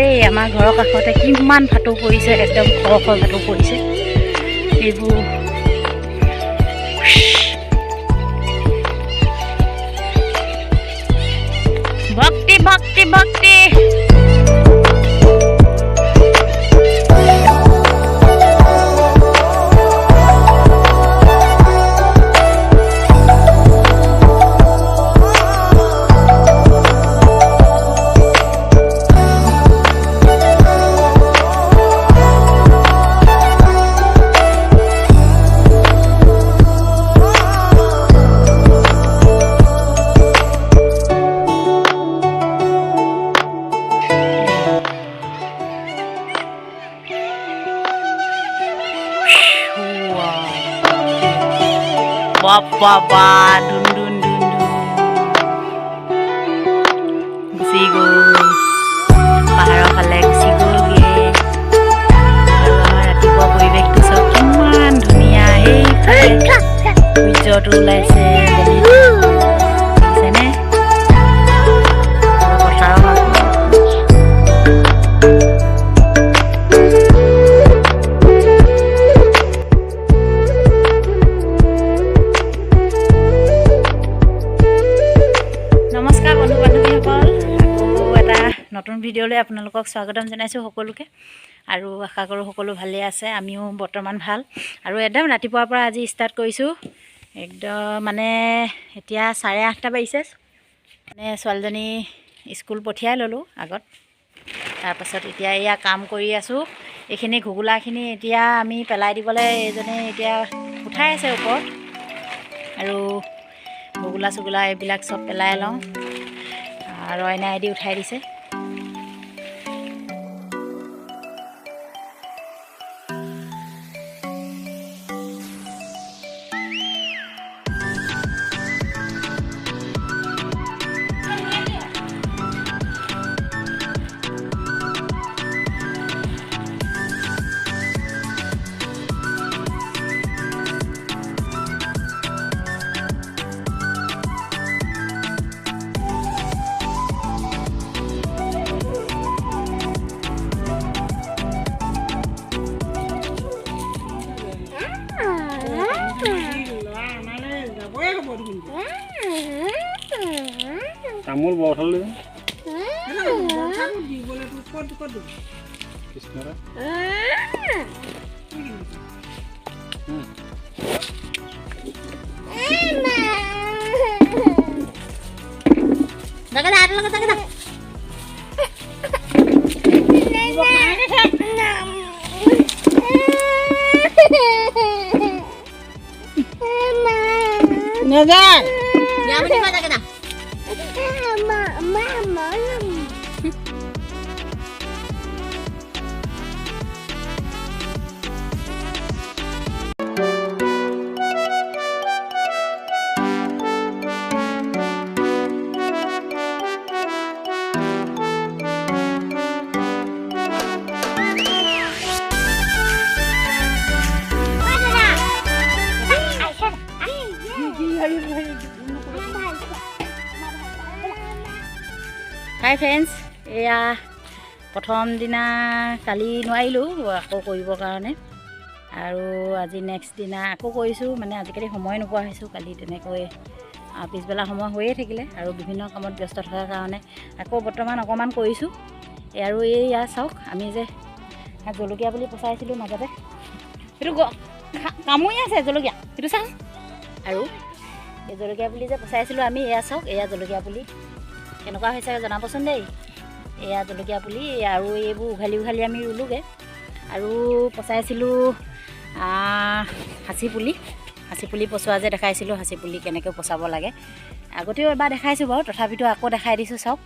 দেই আমাৰ ঘৰৰ কাষতে কিমান ভাটৌ পৰিছে, একদম খৰ ভাটৌ পৰিছে। এইবোৰ ভক্তি ভক্তি ভক্তি। Papa dun dun dun dun gusi gol pahara phale gusi golge aru amar ratipuwa poribesh tu sob kiman dhuniya ei sujjo tu ulaise sene potharo নতুন ভিডিঅ'লৈ আপোনালোকক স্বাগতম জনাইছোঁ সকলোকে। আৰু আশা কৰোঁ সকলো ভালে আছে, আমিও বৰ্তমান ভাল। আৰু একদম ৰাতিপুৱাৰ পৰা আজি ষ্টাৰ্ট কৰিছোঁ, একদম মানে এতিয়া 8:30 বাজিছে। মানে ছোৱালীজনী স্কুল পঠিয়াই ল'লোঁ আগত, তাৰপাছত এতিয়া এয়া কাম কৰি আছোঁ। এইখিনি ঘুগুলাখিনি এতিয়া আমি পেলাই দিবলৈ এইজনে এতিয়া উঠাই আছে ওপৰত, আৰু ঘুগুলা চুগুলা এইবিলাক চব পেলাই লওঁ। আৰু অইনাইদি উঠাই দিছে। তামোল বটল হাই ফ্ৰেণ্ডছ, এয়া প্ৰথম দিনা কালি নোৱাৰিলোঁ আকৌ কৰিবৰ কাৰণে, আৰু আজি নেক্সট দিনা আকৌ কৰিছোঁ। মানে আজিকালি সময় নোপোৱা হৈছোঁ, কালি তেনেকৈ পিছবেলা সময় হৈয়ে থাকিলে আৰু বিভিন্ন কামত ব্যস্ত থকাৰ কাৰণে আকৌ বৰ্তমান অকণমান কৰিছোঁ। আৰু এয়া চাওক, আমি যে জলকীয়া পুলি পচাইছিলোঁ মাজতে, সেইটো কামুৰি আছে জলকীয়া, সেইটো চাওক। আৰু এই জলকীয়া পুলি যে পচাইছিলোঁ আমি, এয়া চাওক, এয়া জলকীয়া পুলি কেনেকুৱা হৈছে জনাবচোন দেই। এয়া জলকীয়া পুলি, আৰু এইবোৰ উঘালি উঘালি আমি ৰুলোগৈ। আৰু পচাইছিলোঁ সাঁচি পুলি পচোৱা যে দেখাইছিলোঁ, সাঁচি পুলি কেনেকৈ পচাব লাগে আগতেও এবাৰ দেখাইছোঁ বাৰু, তথাপিতো আকৌ দেখাই দিছোঁ। চাওক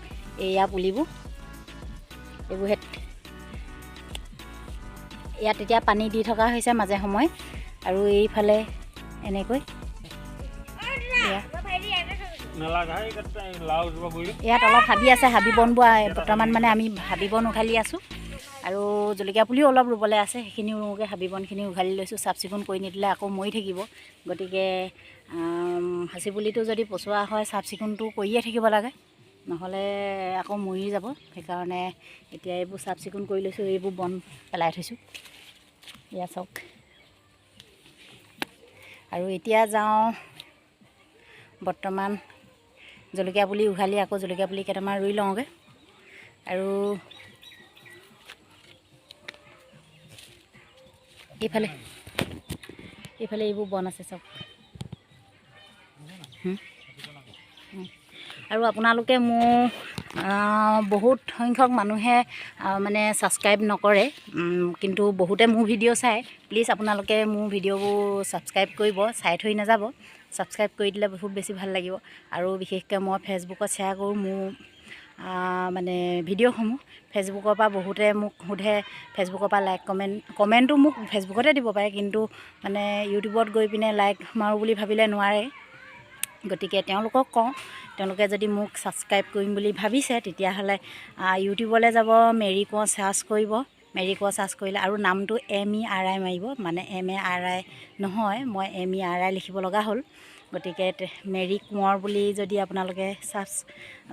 এয়া পুলিবোৰ, এইবোৰ ইয়াত এতিয়া পানী দি থকা হৈছে মাজে সময়ে, আৰু এইফালে এনেকৈ ইয়াত অলপ হাবি আছে, হাবি বনবোৰ বৰ্তমান মানে আমি হাবি বন উঘালি আছোঁ। আৰু জলকীয়া পুলিও অলপ ৰুবলৈ আছে, সেইখিনিও ৰুওঁগৈ। হাবি বনখিনি উঘালি লৈছোঁ, চাফ চিকুণ কৰি নিদিলে আকৌ মৰি থাকিব। গতিকে সাঁচি পুলিটো যদি পচোৱা হয়, চাফ চিকুণটো কৰিয়ে থাকিব লাগে। নহ'লে আকৌ মৰি যাব। সেইকাৰণে এতিয়া এইবোৰ চাফ চিকুণ কৰি লৈছোঁ, এইবোৰ বন পেলাই থৈছোঁ। এয়া চাওক। আৰু এতিয়া যাওঁ বৰ্তমান জলকীয়া পুলি উঘালি আকৌ জলকীয়া পুলি কেইটামান ৰুই লওঁগৈ। আৰু এইফালে এইবোৰ বন আছে চব। আৰু আপোনালোকে মোৰ বহুত সংখ্যক মানুহে মানে ছাবস্ক্ৰাইব নকৰে, কিন্তু বহুতে মোৰ ভিডিঅ' চায়। প্লিজ আপোনালোকে মোৰ ভিডিঅ'বোৰ ছাবস্ক্ৰাইব কৰিব, চাই থৈ নাযাব। ছাবস্ক্ৰাইব কৰি দিলে বহুত বেছি ভাল লাগিব। আৰু বিশেষকৈ মই ফেচবুকত শ্বেয়াৰ কৰোঁ মোৰ মানে ভিডিঅ'সমূহ। ফেচবুকৰ পৰা বহুতে মোক সোধে, ফেচবুকৰ পৰা লাইক কমেণ্টটো মোক ফেচবুকতে দিব পাৰে, কিন্তু মানে ইউটিউবত গৈ পিনে লাইক মাৰোঁ বুলি ভাবিলে নোৱাৰে। গতিকে তেওঁলোকক কওঁ, তেওঁলোকে যদি মোক ছাবস্ক্ৰাইব কৰিম বুলি ভাবিছে তেতিয়াহ'লে ইউটিউবলৈ যাব, মেৰি কোঁৱৰ চাৰ্চ কৰিব। মেৰি কোঁৱৰ চাৰ্চ কৰিলে আৰু নামটো MERI মাৰিব, মানে MARI নহয়, মই MERI লিখিব লগা হ'ল। গতিকে মেৰি কোঁৱৰ বুলি যদি আপোনালোকে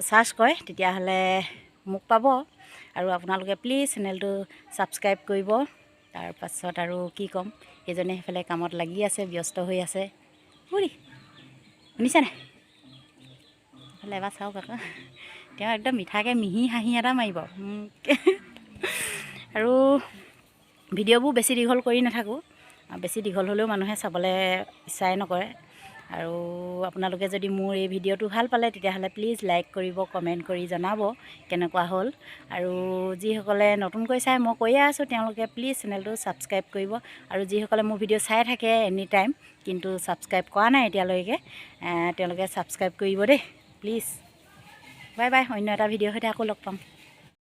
চাৰ্চ কৰে তেতিয়াহ'লে মোক পাব। আৰু আপোনালোকে প্লিজ চেনেলটো ছাবস্ক্ৰাইব কৰিব। তাৰপাছত আৰু কি ক'ম, এইজনে সেইফালে কামত লাগি আছে, ব্যস্ত হৈ আছে। শুনিছে নাই? এইফালে এবাৰ চাওক আকৌ, তেওঁ একদম মিঠাকৈ মিহি হাঁহি এটা মাৰিব। আৰু ভিডিঅ'বোৰ বেছি দীঘল কৰি নাথাকোঁ, বেছি দীঘল হ'লেও মানুহে চাবলৈ ইচ্ছাই নকৰে। আৰু আপোনালোকে যদি মোৰ এই ভিডিঅ'টো ভাল পালে তেতিয়াহ'লে প্লিজ লাইক কৰিব, কমেণ্ট কৰি জনাব কেনেকুৱা হ'ল। আৰু যিসকলে নতুনকৈ চাই, মই কৈয়ে আছোঁ তেওঁলোকে প্লিজ চেনেলটো ছাবস্ক্ৰাইব কৰিব। আৰু যিসকলে মোৰ ভিডিঅ' চাই থাকে এনি টাইম কিন্তু ছাবস্ক্ৰাইব কৰা নাই এতিয়ালৈকে, তেওঁলোকে ছাবস্ক্ৰাইব কৰিব দেই প্লিজ। বাই বাই, অন্য এটা ভিডিঅ'ৰ সৈতে আকৌ লগ পাম।